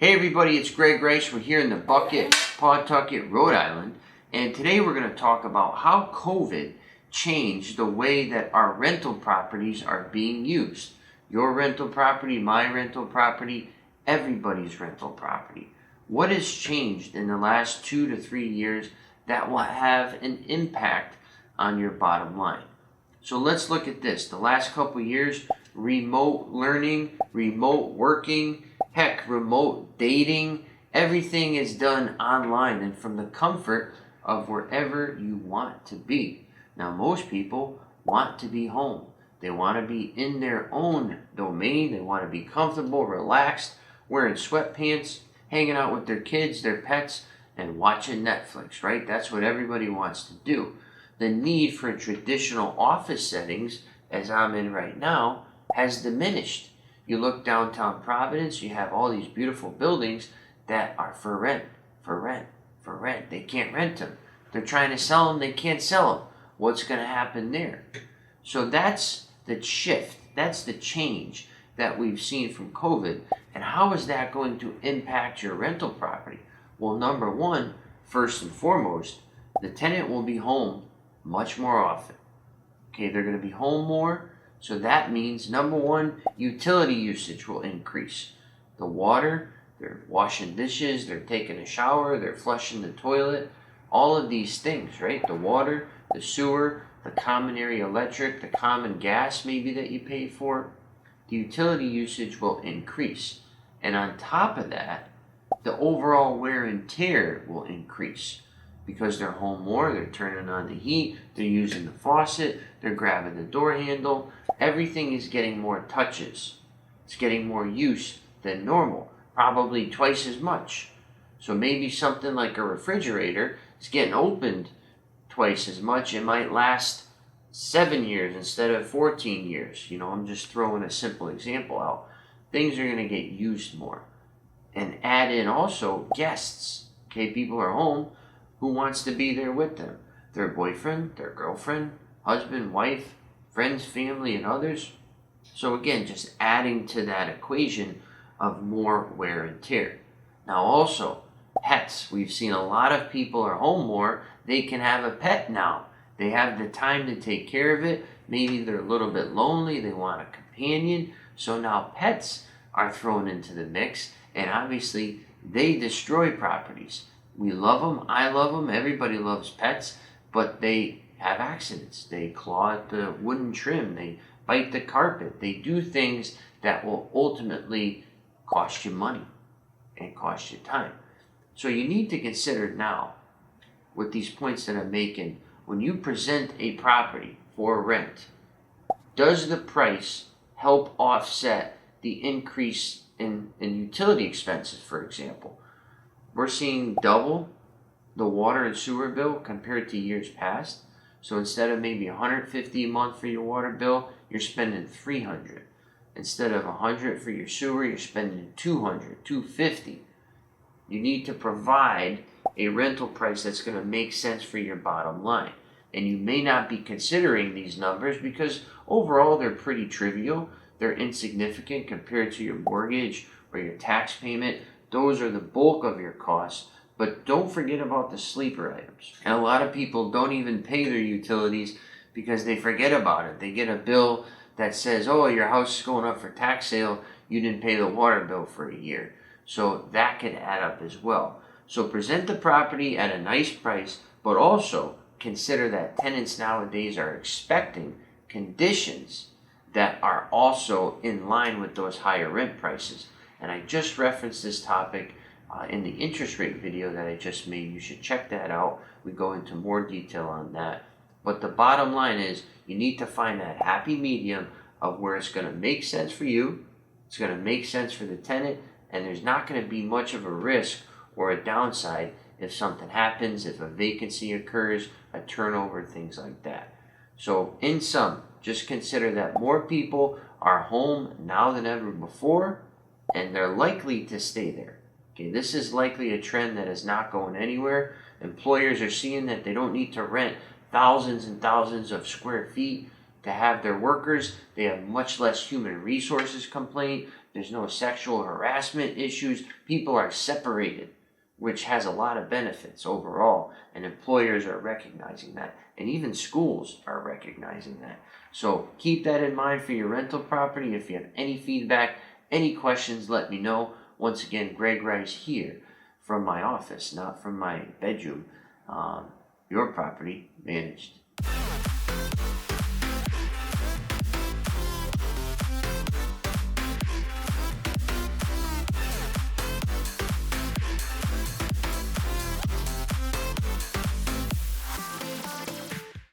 Hey everybody, it's Greg Rice. We're here in the Bucket, Pawtucket, Rhode Island, and today we're going to talk about how COVID changed the way that our rental properties are being used. Your rental property, my rental property, everybody's rental property. What has changed in the last 2 to 3 years that will have an impact on your bottom line? So let's look at this. The last couple years, remote learning, remote working, heck, remote dating, everything is done online and from the comfort of wherever you want to be. Now, most people want to be home. They want to be in their own domain. They want to be comfortable, relaxed, wearing sweatpants, hanging out with their kids, their pets, and watching Netflix, right? That's what everybody wants to do. The need for traditional office settings, as I'm in right now, has diminished. You look downtown Providence, you have all these beautiful buildings that are for rent. They can't rent them. They're trying to sell them, they can't sell them. What's going to happen there? So that's the shift, that's the change that we've seen from COVID. And how is that going to impact your rental property? Well, number one, first and foremost, the tenant will be home much more often. Okay, they're going to be home more. So that means, number one, utility usage will increase. The water, they're washing dishes, they're taking a shower, they're flushing the toilet, all of these things, right? The water, the sewer, the common area electric, the common gas maybe that you pay for, the utility usage will increase. And on top of that, the overall wear and tear will increase. Because they're home more, they're turning on the heat, they're using the faucet, they're grabbing the door handle. Everything is getting more touches. It's getting more use than normal, probably twice as much. So maybe something like a refrigerator is getting opened twice as much. It might last 7 years instead of 14 years. I'm just throwing a simple example out. Things are going to get used more. And add in also guests. Okay, people are home. Who wants to be there with them? Their boyfriend, their girlfriend, husband, wife, friends, family, and others. So again, just adding to that equation of more wear and tear. Now also, pets. We've seen a lot of people are home more. They can have a pet now. They have the time to take care of it. Maybe they're a little bit lonely. They want a companion. So now pets are thrown into the mix. And obviously, they destroy properties. We love them, I love them, everybody loves pets, but they have accidents. They claw at the wooden trim, they bite the carpet, they do things that will ultimately cost you money and cost you time. So you need to consider now, with these points that I'm making, when you present a property for rent, does the price help offset the increase in utility expenses, for example? We're seeing double the water and sewer bill compared to years past. So instead of maybe $150 a month for your water bill, you're spending $300. Instead of $100 for your sewer, you're spending $200, $250. You need to provide a rental price that's going to make sense for your bottom line. And you may not be considering these numbers because overall they're pretty trivial. They're insignificant compared to your mortgage or your tax payment. Those are the bulk of your costs, but don't forget about the sleeper items. And a lot of people don't even pay their utilities because they forget about it. They get a bill that says, oh, your house is going up for tax sale, you didn't pay the water bill for a year. So that could add up as well. So present the property at a nice price, but also consider that tenants nowadays are expecting conditions that are also in line with those higher rent prices. And I just referenced this topic in the interest rate video that I just made. You should check that out. We go into more detail on that. But the bottom line is you need to find that happy medium of where it's going to make sense for you, it's going to make sense for the tenant, and there's not going to be much of a risk or a downside if something happens, if a vacancy occurs, a turnover, things like that. So in sum, just consider that more people are home now than ever before, and they're likely to stay there. Okay, this is likely a trend that is not going anywhere. Employers are seeing that they don't need to rent thousands and thousands of square feet to have their workers. They have much less human resources There's no sexual harassment issues. People are separated, which has a lot of benefits overall, and employers are recognizing that, and even schools are recognizing that. So keep that in mind for your rental property. If you have any feedback, any questions, let me know. Once again, Greg Rice here from my office, not from my bedroom. Your property managed.